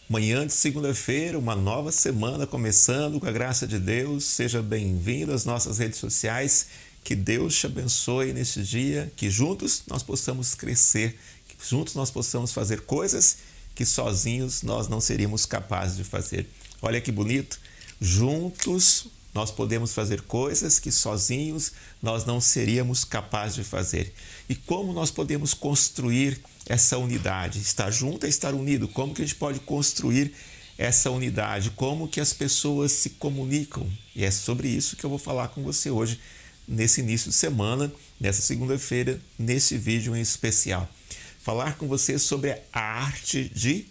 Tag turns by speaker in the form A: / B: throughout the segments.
A: Manhã de segunda-feira, uma nova semana começando com a graça de Deus. Seja bem-vindo às nossas redes sociais. Que Deus te abençoe neste dia, que juntos nós possamos crescer, que juntos nós possamos fazer coisas que sozinhos nós não seríamos capazes de fazer. Olha que bonito, juntos nós podemos fazer coisas que sozinhos nós não seríamos capazes de fazer. E como nós podemos construir essa unidade? Estar junto é estar unido. Como que a gente pode construir essa unidade? Como que as pessoas se comunicam? E é sobre isso que eu vou falar com você hoje, nesse início de semana, nessa segunda-feira, nesse vídeo em especial. Falar com você sobre a arte de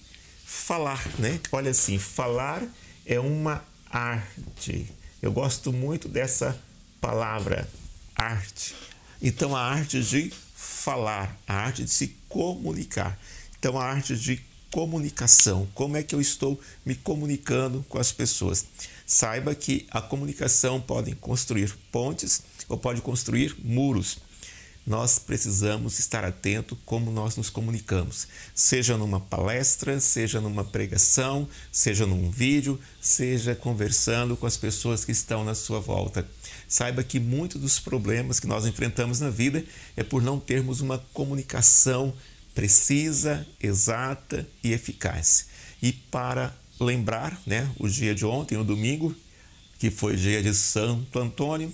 A: falar, né? Olha assim, falar é uma arte. Eu gosto muito dessa palavra, arte. Então, a arte de falar, a arte de se comunicar. Então, a arte de comunicação. Como é que eu estou me comunicando com as pessoas? Saiba que a comunicação pode construir pontes ou pode construir muros. Nós precisamos estar atento como nós nos comunicamos, seja numa palestra, seja numa pregação, seja num vídeo, seja conversando com as pessoas que estão na sua volta. Saiba que muitos dos problemas que nós enfrentamos na vida é por não termos uma comunicação precisa, exata e eficaz. E para lembrar, o dia de ontem, o domingo, que foi dia de Santo Antônio,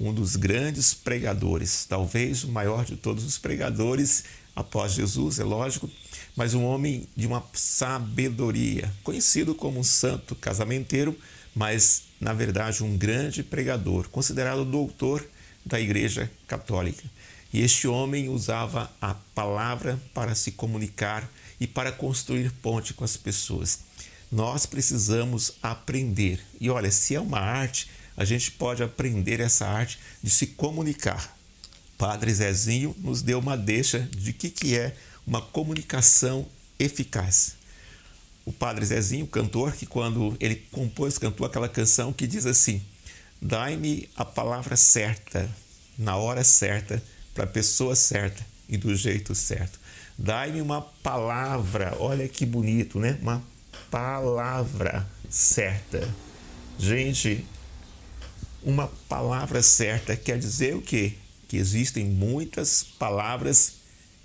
A: um dos grandes pregadores, talvez o maior de todos os pregadores após Jesus, é lógico, mas um homem de uma sabedoria, conhecido como um santo casamenteiro, mas na verdade um grande pregador, considerado doutor da Igreja Católica. E este homem usava a palavra para se comunicar e para construir ponte com as pessoas. Nós precisamos aprender. E olha, se é uma arte, a gente pode aprender essa arte de se comunicar. Padre Zezinho nos deu uma deixa de que é uma comunicação eficaz. O Padre Zezinho, cantor, que quando ele cantou aquela canção que diz assim: dai-me a palavra certa, na hora certa, para a pessoa certa e do jeito certo. Dai-me uma palavra, olha que bonito, né? Uma palavra certa. Gente, uma palavra certa quer dizer o quê? Que existem muitas palavras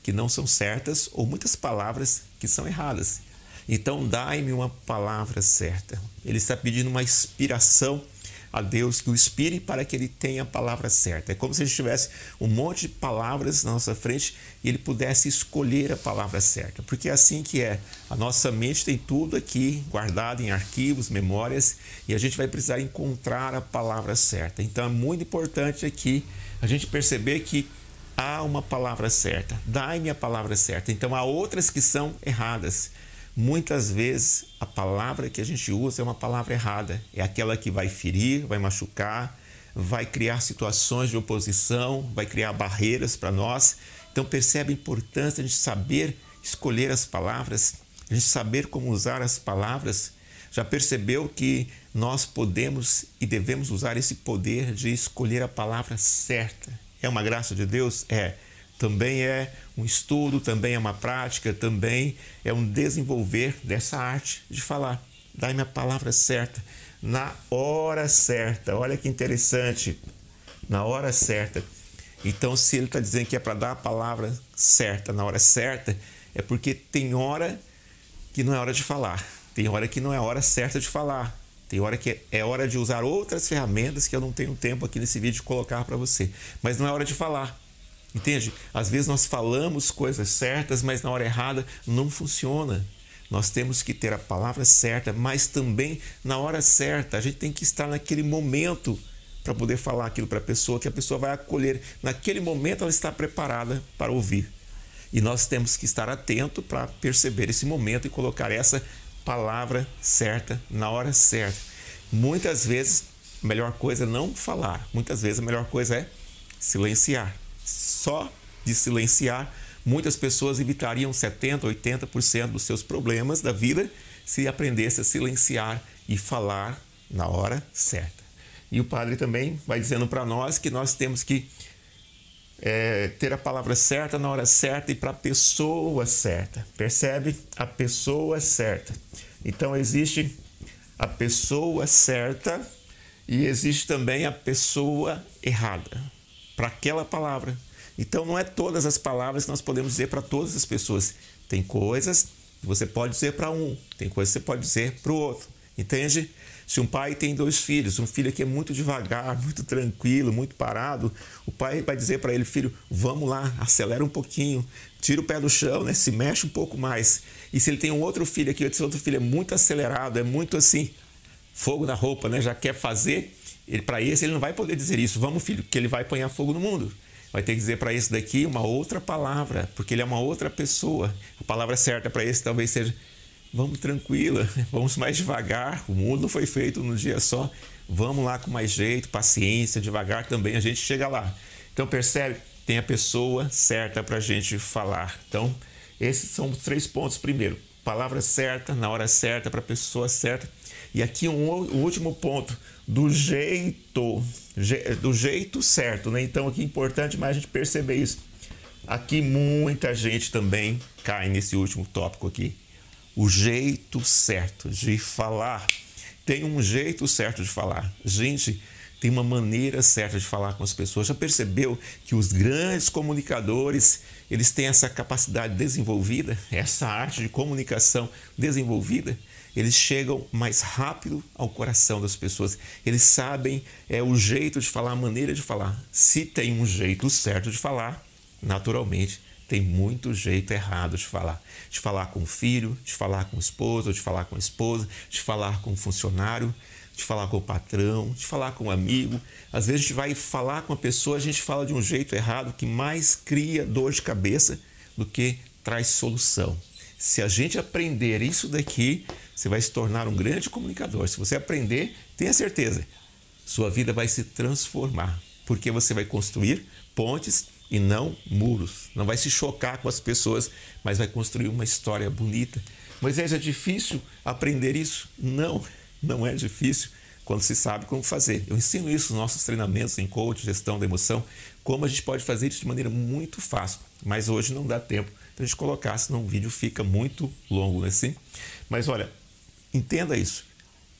A: que não são certas ou muitas palavras que são erradas. Então, dai-me uma palavra certa. Ele está pedindo uma inspiração a Deus que o inspire para que ele tenha a palavra certa. É como se a gente tivesse um monte de palavras na nossa frente e ele pudesse escolher a palavra certa. Porque é assim que é. A nossa mente tem tudo aqui guardado em arquivos, memórias, e a gente vai precisar encontrar a palavra certa. Então é muito importante aqui a gente perceber que há uma palavra certa. Dai-me a palavra certa. Então há outras que são erradas. Muitas vezes a palavra que a gente usa é uma palavra errada. É aquela que vai ferir, vai machucar, vai criar situações de oposição, vai criar barreiras para nós. Então percebe a importância de saber escolher as palavras, a gente saber como usar as palavras. Já percebeu que nós podemos e devemos usar esse poder de escolher a palavra certa? É uma graça de Deus? É. Também é um estudo, também é uma prática, também é um desenvolver dessa arte de falar. Dai-me a palavra certa, na hora certa. Olha que interessante, na hora certa. Então, se ele está dizendo que é para dar a palavra certa na hora certa, é porque tem hora que não é hora de falar. Tem hora que não é hora certa de falar. Tem hora que é hora de usar outras ferramentas que eu não tenho tempo aqui nesse vídeo de colocar para você. Mas não é hora de falar. Entende? Às vezes nós falamos coisas certas, mas na hora errada não funciona. Nós temos que ter a palavra certa, mas também na hora certa. A gente tem que estar naquele momento para poder falar aquilo para a pessoa, que a pessoa vai acolher. Naquele momento ela está preparada para ouvir. E nós temos que estar atento para perceber esse momento e colocar essa palavra certa na hora certa. Muitas vezes a melhor coisa é não falar. Muitas vezes a melhor coisa é silenciar. Só de silenciar, muitas pessoas evitariam 70%, 80% dos seus problemas da vida se aprendesse a silenciar e falar na hora certa. E o padre também vai dizendo para nós que nós temos que ter a palavra certa na hora certa e para a pessoa certa. Percebe? A pessoa certa. Então existe a pessoa certa e existe também a pessoa errada para aquela palavra. Então não é todas as palavras que nós podemos dizer para todas as pessoas. Tem coisas que você pode dizer para um, tem coisas que você pode dizer para o outro. Entende? Se um pai tem 2 filhos, um filho aqui é muito devagar, muito tranquilo, muito parado, o pai vai dizer para ele: filho, vamos lá, acelera um pouquinho, tira o pé do chão, né? Se mexe um pouco mais. E se ele tem um outro filho aqui, esse outro filho é muito acelerado, é muito assim, fogo na roupa, né? Já quer fazer, para esse ele não vai poder dizer isso: vamos, filho, que ele vai apanhar fogo no mundo. Vai ter que dizer para esse daqui uma outra palavra, porque ele é uma outra pessoa. A palavra certa para esse talvez seja: vamos tranquila, vamos mais devagar, o mundo não foi feito num dia só, vamos lá com mais jeito, paciência, devagar também a gente chega lá. Então percebe? Tem a pessoa certa para a gente falar. Então esses são os 3 pontos. Primeiro, palavra certa, na hora certa, para a pessoa certa. E aqui o último ponto, do jeito certo, né? Então aqui é importante mais a gente perceber isso. Aqui muita gente também cai nesse último tópico aqui. O jeito certo de falar. Tem um jeito certo de falar. Gente, tem uma maneira certa de falar com as pessoas. Já percebeu que os grandes comunicadores, eles têm essa capacidade desenvolvida, essa arte de comunicação desenvolvida? Eles chegam mais rápido ao coração das pessoas. Eles sabem o jeito de falar, a maneira de falar. Se tem um jeito certo de falar, naturalmente tem muito jeito errado de falar. De falar com o filho, de falar com o esposo, de falar com a esposa, de falar com o funcionário, de falar com o patrão, de falar com o amigo. Às vezes a gente vai falar com a pessoa, a gente fala de um jeito errado que mais cria dor de cabeça do que traz solução. Se a gente aprender isso daqui, você vai se tornar um grande comunicador. Se você aprender, tenha certeza, sua vida vai se transformar, porque você vai construir pontes e não muros. Não vai se chocar com as pessoas, mas vai construir uma história bonita. Moisés, é difícil aprender isso? Não, não é difícil quando se sabe como fazer. Eu ensino isso nos nossos treinamentos em coach, gestão da emoção, como a gente pode fazer isso de maneira muito fácil, mas hoje não dá tempo de a gente colocar, senão o vídeo fica muito longo, não é assim? Mas olha, entenda isso.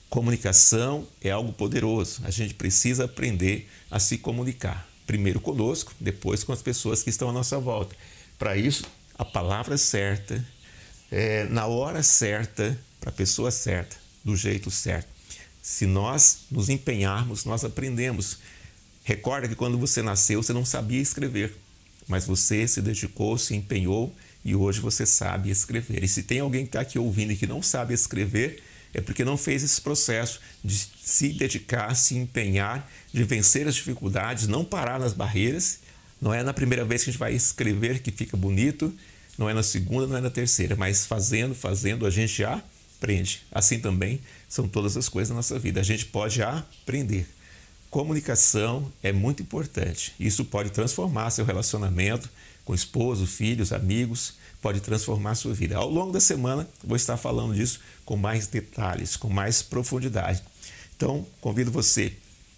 A: Comunicação é algo poderoso. A gente precisa aprender a se comunicar. Primeiro conosco, depois com as pessoas que estão à nossa volta. Para isso, a palavra certa, na hora certa, para a pessoa certa, do jeito certo. Se nós nos empenharmos, nós aprendemos. Recorda que quando você nasceu, você não sabia escrever, mas você se dedicou, se empenhou e hoje você sabe escrever. E se tem alguém que está aqui ouvindo e que não sabe escrever, é porque não fez esse processo de se dedicar, se empenhar, de vencer as dificuldades, não parar nas barreiras. Não é na primeira vez que a gente vai escrever que fica bonito, não é na segunda, não é na terceira, mas fazendo, a gente já aprende. Assim também são todas as coisas na nossa vida. A gente pode aprender. Comunicação é muito importante. Isso pode transformar seu relacionamento com esposo, filhos, amigos, pode transformar a sua vida. Ao longo da semana, vou estar falando disso com mais detalhes, com mais profundidade. Então, convido você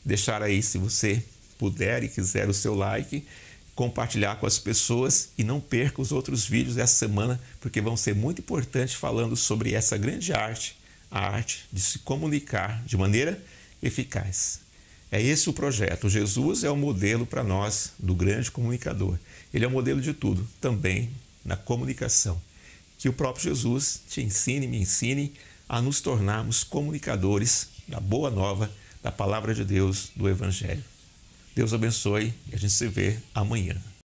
A: a deixar aí, se você puder e quiser, o seu like, compartilhar com as pessoas e não perca os outros vídeos dessa semana, porque vão ser muito importantes falando sobre essa grande arte, a arte de se comunicar de maneira eficaz. É esse o projeto. Jesus é o modelo para nós do grande comunicador. Ele é o modelo de tudo, também na comunicação. Que o próprio Jesus te ensine, me ensine a nos tornarmos comunicadores da boa nova, da palavra de Deus, do Evangelho. Deus abençoe e a gente se vê amanhã.